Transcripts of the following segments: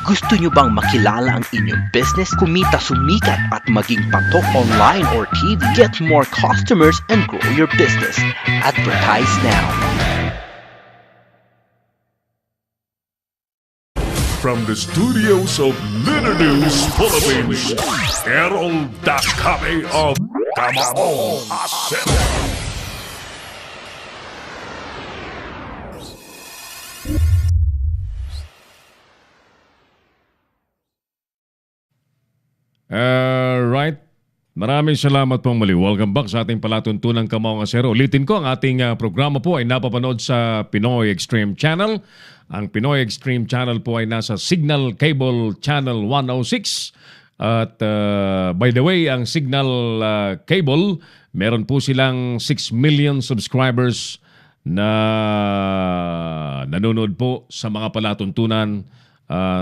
Gusto nyo bang makilala ang inyong business, kumita, sumikat at maging patok online or TV? Get more customers and grow your business. Advertise now. From the studios of Litter News Philippines, Errol Dakabe of Kamao Asset. Right. Maraming salamat pong muli. Welcome back sa ating palatuntunang Kamao Asero. Ulitin ko, ang ating programa po ay napapanood sa Pinoy Extreme Channel. Ang Pinoy Extreme Channel po ay nasa Signal Cable Channel 106. At by the way, ang Signal Cable, meron po silang 6 million subscribers na nanonood po sa mga palatuntunan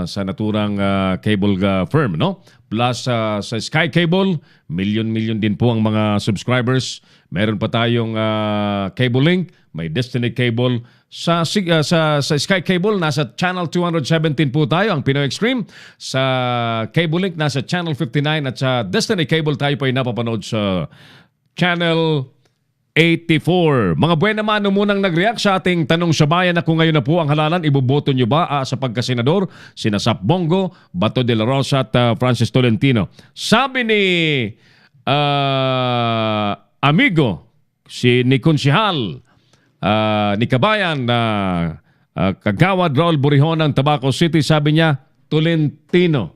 sa naturang cable firm, no? Plus sa Sky Cable, million din po ang mga subscribers. Meron pa tayong Cable Link, may Destiny Cable. Sa Sky Cable, nasa Channel 217 po tayo, ang Pinoy Extreme. Sa Cable Link, nasa Channel 59. At sa Destiny Cable, tayo po ay napapanood sa Channel 84. Mga buena mano munang nag-react sa ating tanong sa bayan na kung ngayon na po ang halalan, iboboto nyo ba sa pagkasenador? Sina Sap Bongo, Bato de la Rosa at Francis Tolentino. Sabi ni amigo, ni Konsihal, ni Kabayan, Kagawad Raul Borihon ng Tabaco City, sabi niya, Tolentino.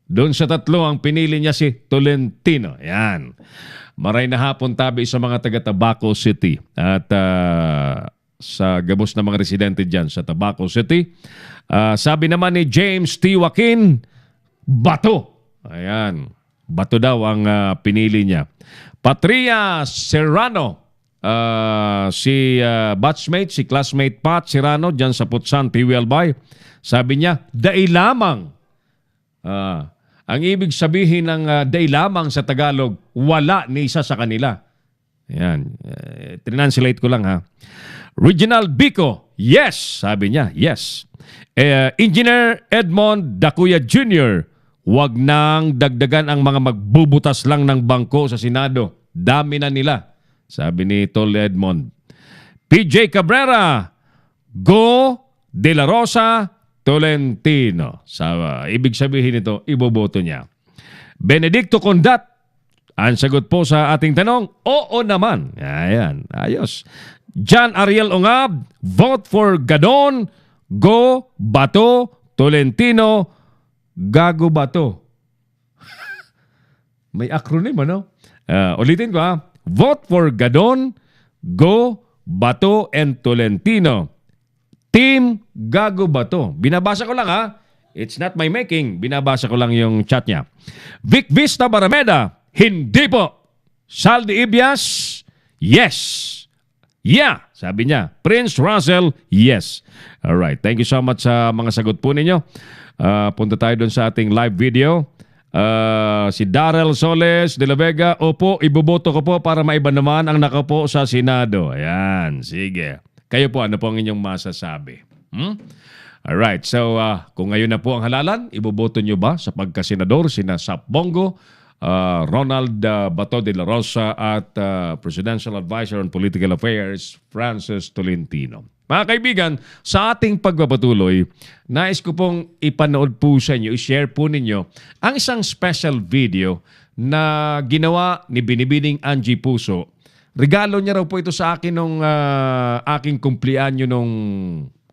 Doon sa tatlo, ang pinili niya si Tolentino. Yan. Maray na hapon tabi sa mga taga Tabaco City at sa gabos na mga residente dyan sa Tabaco City. Sabi naman ni James T. Joaquin, Bato. Ayan. Bato daw ang pinili niya. Patria Serrano, si batchmate, si classmate Pat Serrano dyan sa Putsan, Tiwelbay. Sabi niya, dai lamang. Ang ibig sabihin ng day lamang sa Tagalog, wala ni isa sa kanila. Ayan. Translate ko lang ha. Reginald Bico, yes, sabi niya, yes. Engineer Edmond Dacuya Jr., wag nang dagdagan ang mga magbubutas lang ng bangko sa Senado. Dami na nila, sabi ni Tol Edmond. PJ Cabrera, go De La Rosa, Tolentino. Ibig sabihin nito, iboboto niya. Benedicto Condat, ang sagot po sa ating tanong, oo naman. Ayan, ayos. John Ariel Ongab, vote for Gadon, go, Bato, Tolentino, Gago Bato. May acronym, ano? Ulitin ko ha. Vote for Gadon, go, Bato, and Tolentino. Team Gago Bato. Binabasa ko lang ha. It's not my making. Binabasa ko lang yung chat niya. Vic Vista Barameda, hindi po. Saldi Ibias, yes. Yeah, sabi niya. Prince Russell, yes. Alright, thank you so much sa mga sagot po ninyo. Punta tayo dun sa ating live video. Si Darrell Soles de la Vega, opo, iboboto ko po para maiba naman ang nakaupo sa Senado. Ayan, sige. Kayo po, ano po ang inyong masasabi? Alright, so kung ngayon na po ang halalan, iboboto nyo ba sa pagkasenador sina Sap Bongo, Ronald Bato de la Rosa at Presidential Advisor on Political Affairs, Francis Tolentino? Mga kaibigan, sa ating pagpapatuloy, nais ko pong ipanood po sa inyo, i-share po ninyo ang isang special video na ginawa ni Binibining Angie Puso. Regalo niya raw po ito sa akin nung aking kumplianyo nung...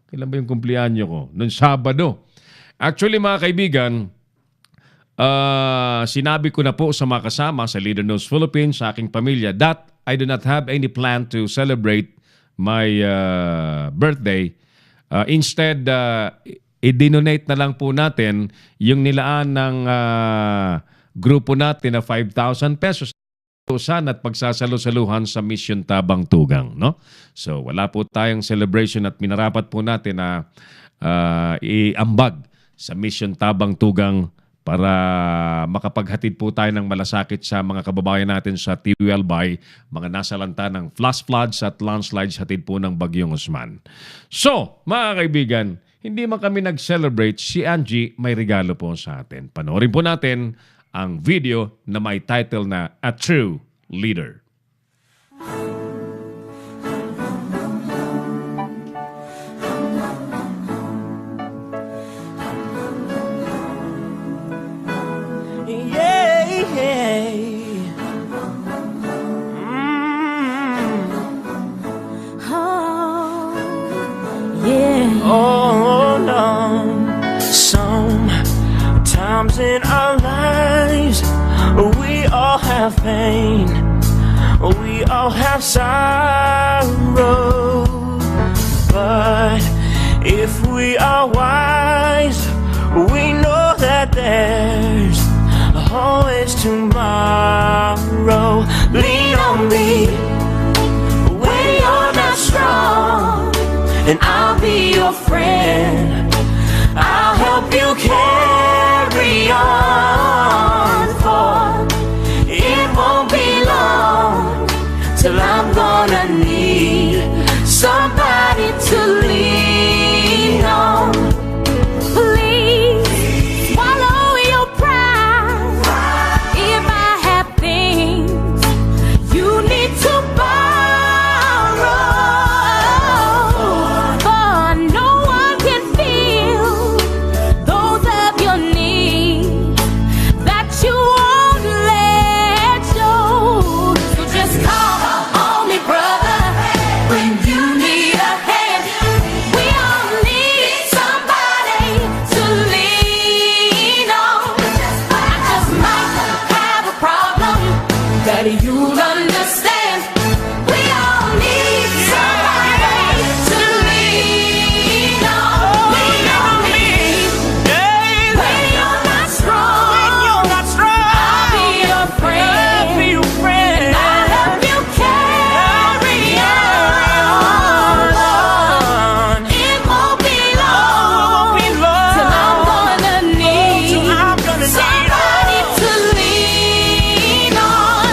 Kailan ba yung kumplianyo ko? Nung Sabado. Actually, mga kaibigan, sinabi ko na po sa mga kasama sa Leader News Philippines, sa aking pamilya, that I do not have any plan to celebrate my birthday. Instead, i-donate na lang po natin yung nilaan ng grupo natin na 5,000 pesos at pagsasalo-saluhan sa Mission Tabang Tugang, no? So wala po tayong celebration at minarapat po natin na iambag sa Mission Tabang Tugang para makapaghatid po tayo ng malasakit sa mga kababayan natin sa Tiwelbay, mga nasalanta ng flash floods at landslides hatid po ng Bagyong Osman. So, mga kaibigan, hindi man kami nag-celebrate, si Angie may regalo po sa atin. Panoorin po natin ang video na may title na A True Leader. Oh no. Sometimes in our lives we all have pain, we all have sorrow. But if we are wise, we know that there's always tomorrow. Lean on me when you're not strong, and I'll be your friend. I'll help you carry on, for it won't be long till I'm gonna need somebody to lean on. Please swallow your pride. If I have things you need to you'll understand. We all need somebody to lean on. Lean on me. When you're not strong, I'll be your friend. And I'll help you carry on. It won't be long till I'm gonna need somebody to lean on.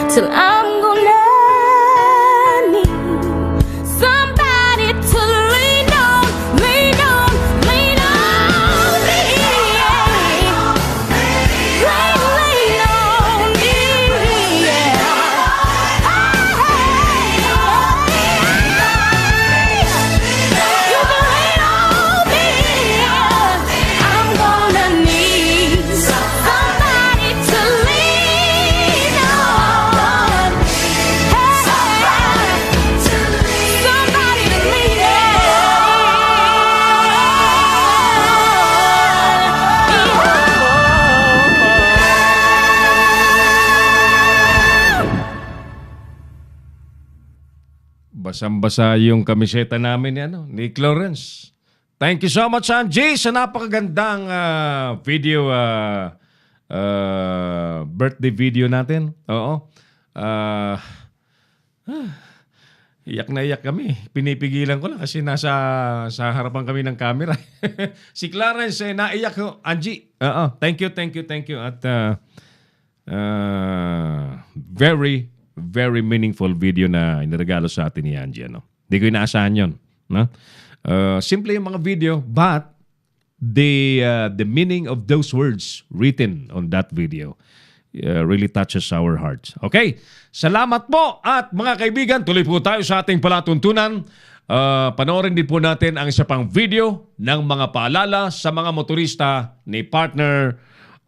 Till I'm gonna need somebody to lean on, lean on, lean on me. Lean on me. You can lean on me. I'm gonna need somebody to lean on. Basang-basa yung kamiseta namin ni Clarence. Thank you so much, Angie, sa napakagandang video, birthday video natin. Oo. Iyak na iyak kami. Pinipigilan ko lang kasi sa harapan kami ng camera. Si Clarence, naiyak ko. Angie, thank you. At very, very meaningful video na iniregalo sa atin ni Angie. Hindi ko inaasahan yun. No? Simple yung mga video, but the meaning of those words written on that video really touches our hearts. Okay, salamat po at mga kaibigan, tuloy po tayo sa ating palatuntunan. Panoorin din po natin ang isa pang video ng mga paalala sa mga motorista ni partner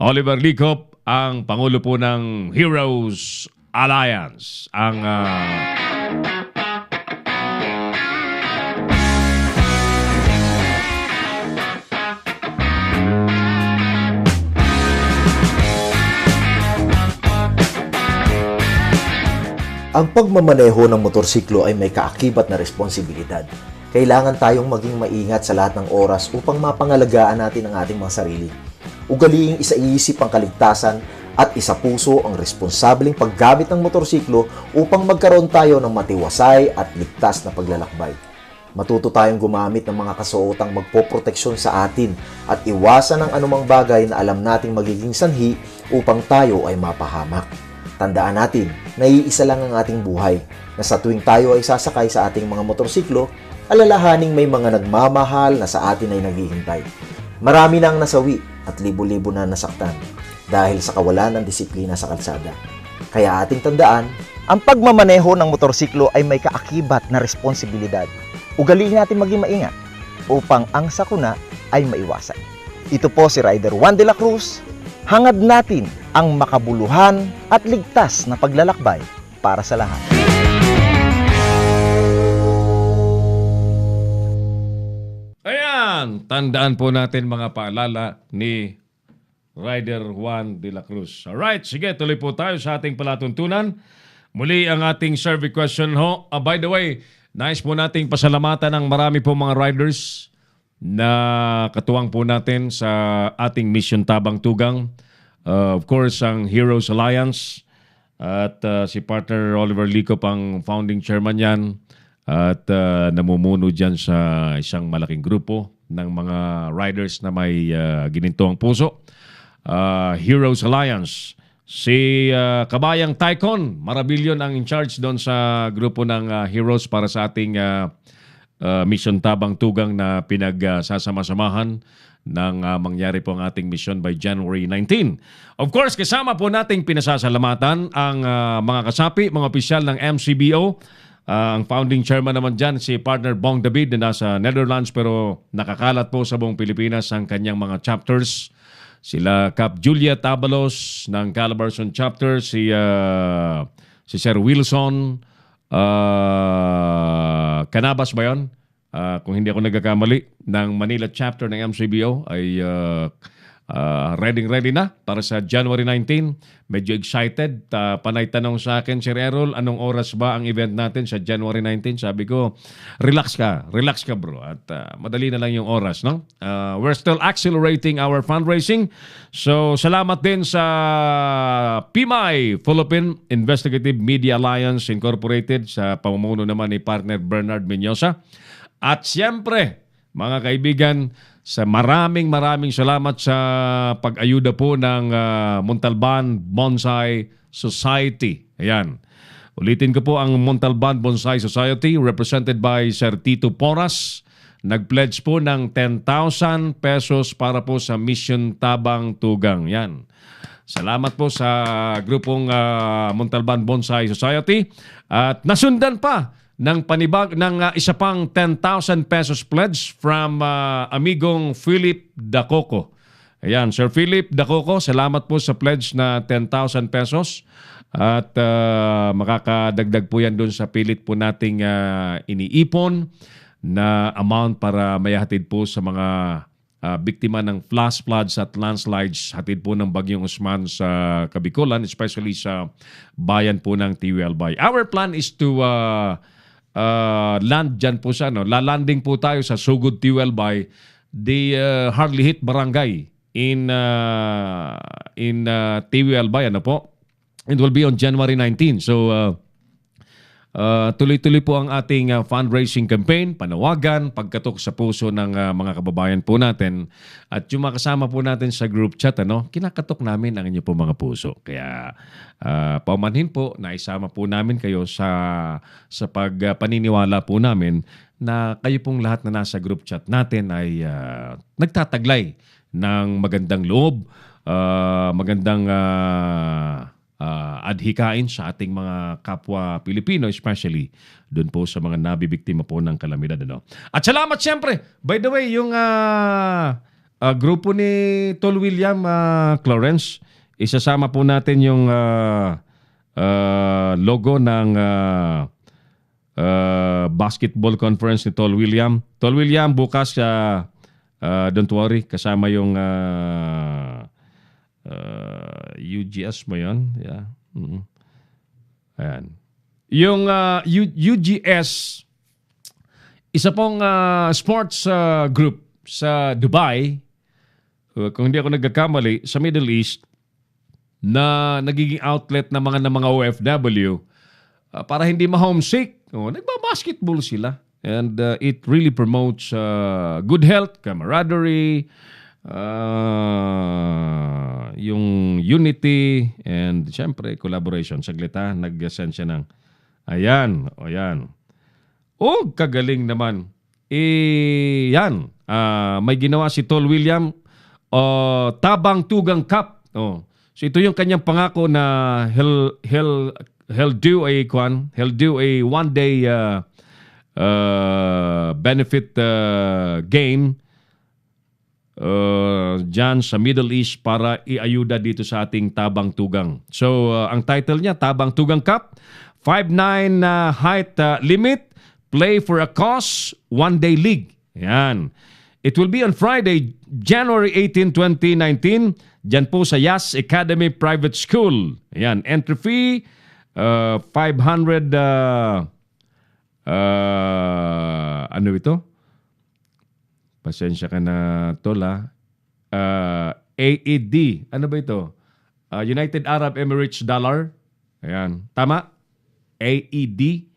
Oliver Licop, ang Pangulo po ng Heroes Alliance. Ang pagmamaneho ng motorsiklo ay may kaakibat na responsibilidad. Kailangan tayong maging maingat sa lahat ng oras upang mapangalagaan natin ang ating mga sarili. Ugaliing isaiisip ang kaligtasan at isapuso ang responsableng paggamit ng motorsiklo upang magkaroon tayo ng matiwasay at ligtas na paglalakbay. Matuto tayong gumamit ng mga kasuotang magpoproteksyon sa atin at iwasan ang anumang bagay na alam nating magiging sanhi upang tayo ay mapahamak. Tandaan natin na iisa lang ang ating buhay, na sa tuwing tayo ay sasakay sa ating mga motorsiklo, alalahaning may mga nagmamahal na sa atin ay naghihintay. Marami na ang nasawi at libo-libo na nasaktan dahil sa kawalan ng disiplina sa kalsada. Kaya ating tandaan, ang pagmamaneho ng motorsiklo ay may kaakibat na responsibilidad. Ugaliin natin maging maingat upang ang sakuna ay maiwasan. Ito po si Rider Juan de la Cruz. Hangad natin ang makabuluhan at ligtas na paglalakbay para sa lahat. Ayan, tandaan po natin mga paalala ni Rider Juan de la Cruz. Alright, sige, tuloy po tayo sa ating palatuntunan. Muli ang ating survey question ho. By the way, nais po nating pasalamatan ng marami po mga riders na katuwang po natin sa ating Mission Tabang Tugang. Of course, ang Heroes Alliance at si partner Oliver Licop ang founding chairman yan at namumuno dyan sa isang malaking grupo ng mga riders na may ginintong puso. Heroes Alliance. Si Kabayang Tycon Marabilyon ang in charge doon sa grupo ng Heroes para sa ating Mission Tabang Tugang na pinagsasama-samahan ng mangyari po ang ating mission by January 19. Of course, kasama po nating pinasasalamatan ang mga kasapi, mga opisyal ng MCBO. Ang founding chairman naman dyan, si partner Bong David na nasa Netherlands pero nakakalat po sa buong Pilipinas ang kanyang mga chapters. Sila Cap Julia Tabalos ng Calabarzon chapter, si Sir Wilson Canabas ba yun? Kung hindi ako nagkakamali, ng Manila chapter ng MCBO ay ready na para sa January 19. Medyo excited. Panay tanong sa akin, Sir Errol, anong oras ba ang event natin sa January 19? Sabi ko, relax ka bro. At madali na lang yung oras, no? We're still accelerating our fundraising. So, salamat din sa PMI, Philippine Investigative Media Alliance Incorporated, sa pamumuno naman ni partner Bernard Menyosa. At siyempre, mga kaibigan, sa maraming salamat sa pag-ayuda po ng Montalban Bonsai Society. Ayan. Ulitin ko po ang Montalban Bonsai Society represented by Sir Tito Porras. Nag-pledge po ng 10,000 pesos para po sa Mission Tabang Tugang. Yan. Salamat po sa grupong Montalban Bonsai Society. At nasundan pa ng isa pang 10,000 pesos pledge from amigong Philip Dacoco. Ayan, Sir Philip Dacoco, salamat po sa pledge na 10,000 pesos. At makakadagdag po yan doon sa pilit po nating iniipon na amount para mayahatid po sa mga biktima ng flash floods at landslides, hatid po ng Bagyong Usman sa Kabikulan, especially sa bayan po ng Tiwelbay. Our plan is to land dyan po sa lalanding po tayo sa Sugod Tiwelbay, the hardly hit barangay in Tiwelbay, ano po. It will be on January 19. So tuloy-tuloy po ang ating fundraising campaign, panawagan, pagkatok sa puso ng mga kababayan po natin. At yung mga kasama po natin sa group chat, kinakatok namin ang inyo po mga puso. Kaya paumanhin po na isama po namin kayo sa pagpaniniwala po namin na kayo pong lahat na nasa group chat natin ay nagtataglay ng magandang loob, magandang adhikain sa ating mga kapwa Pilipino, especially doon po sa mga nabibiktima po ng kalamidad. Ano? At salamat siyempre, by the way, yung grupo ni Tol William Clarence, isasama po natin yung logo ng basketball conference ni Tol William. Tol William, bukas, don't worry, kasama yung UGS mo yun. Yeah. Ayan. Yung UGS, isa pong sports group sa Dubai, kung hindi ako nagkakamali, sa Middle East, na nagiging outlet ng mga OFW para hindi ma-homesick. Nagba-basketball sila. And it really promotes good health, camaraderie, yung unity, and siyempre collaboration. Saglit ha, nag-send siya ng ayan. Kagaling naman. Yan. May ginawa si Tol William, Tabang Tugang Cup. So ito yung kanyang pangako na he'll do a one-day benefit game dyan sa Middle East para iayuda dito sa ating Tabang Tugang. So ang title niya, Tabang Tugang Cup, 5'9" height limit, play for a cause, one-day league. Yan. It will be on Friday, January 18, 2019, dyan po sa Yas Academy Private School. Yan. Entry fee, 500, ano ito? Pasensya ka na, Tola. AED. Ano ba ito? United Arab Emirates dollar. Ayan. Tama? AED.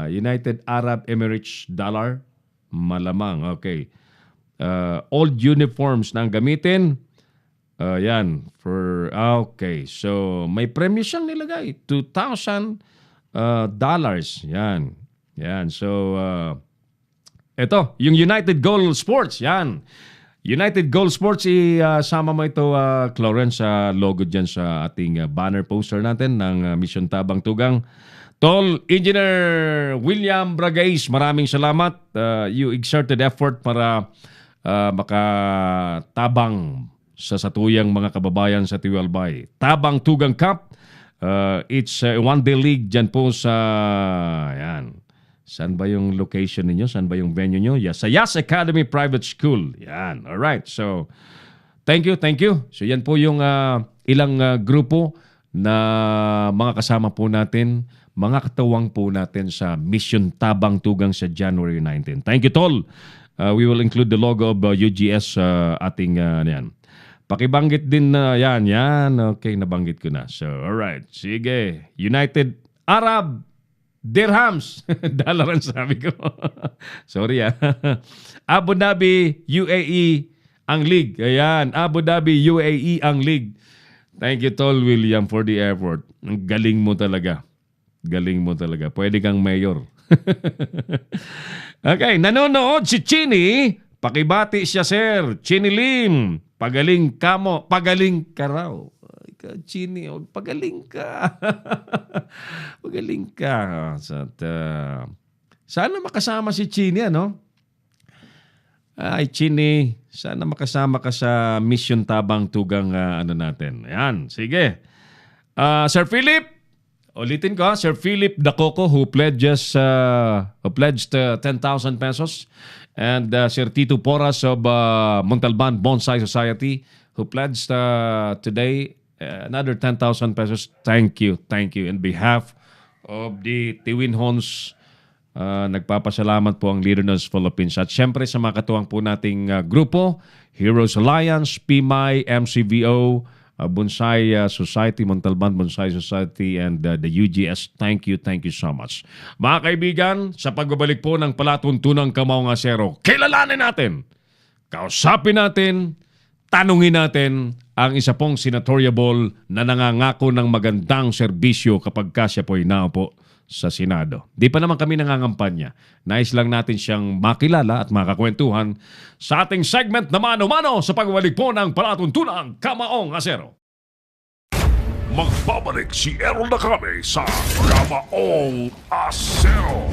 United Arab Emirates dollar. Malamang. Okay. Old uniforms na ang gamitin. Yan. Okay. So, may premyo siyang nilagay. $2,000. Yan. So, ito, yung United Goal Sports. Yan. United Goal Sports, isama mo ito, Clarence, sa logo dyan sa ating banner poster natin ng Mission Tabang Tugang. Tol Engineer William Bragais, maraming salamat. You exerted effort para makatabang sa satuyang mga kababayan sa Tiwalbay. Tabang Tugang Cup. It's a one-day league dyan po sa... Yan. Saan ba yung location ninyo? Saan ba yung venue nyo? Yes, sa Yas Academy Private School. Yan. Alright. So, thank you. So, yan po yung ilang grupo na mga kasama po natin, mga katawang po natin sa Mission Tabang Tugang sa January 19. Thank you, Tol. We will include the logo of UGS ating yan. Pakibanggit din na yan. Okay, nabanggit ko na. So, alright. Sige. United Arab Dirhams. Dollar ang sabi ko. Sorry Abu Dhabi, UAE ang league. Ayan. Abu Dhabi, UAE ang league. Thank you, Tol William, for the effort. Ang galing mo talaga. Pwede kang mayor. Okay. Nanonood si Chini. Pakibati siya, sir. Chini Lim. Pagaling ka mo. Pagaling ka raw. Chini, pagaling ka. Pagaling ka. Sana makasama si Chini, ano? Ay, Chini, sana makasama ka sa Mission Tabang Tugang natin. Ayan, sige. Sir Philip, ulitin ko, Sir Philip Dacoco, who pledged 10,000 pesos. And Sir Tito Porras of Montalban Bonsai Society, who pledged today another 10,000 pesos. Thank you. In behalf of the Tiwinhons, nagpapasalamat po ang Leaders Philippines. At syempre sa mga katuwang po nating grupo, Heroes Alliance, PMI, MCVO, Bonsai Society, Montalban Bonsai Society, and the UGS. Thank you so much. Mga kaibigan, sa pagbabalik po ng palatuntunang Kamaong Asero, kilalanin natin, kausapin natin, tanungin natin ang isa pong senatoriable na nangangako ng magandang serbisyo kapag siya po'y naupo sa Senado. Di pa naman kami nangangampanya. Nais lang natin siyang makilala at makakwentuhan sa ating segment na mano-mano sa pagbalik po ng palatuntunang Kamaong Asero. Magbabalik si Errol Nakame sa Kamaong Asero.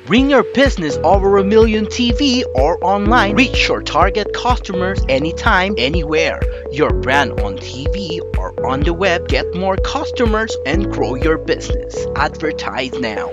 Bring your business over a million TV or online. Reach your target customers anytime, anywhere. Your brand on TV or on the web. Get more customers and grow your business. Advertise now.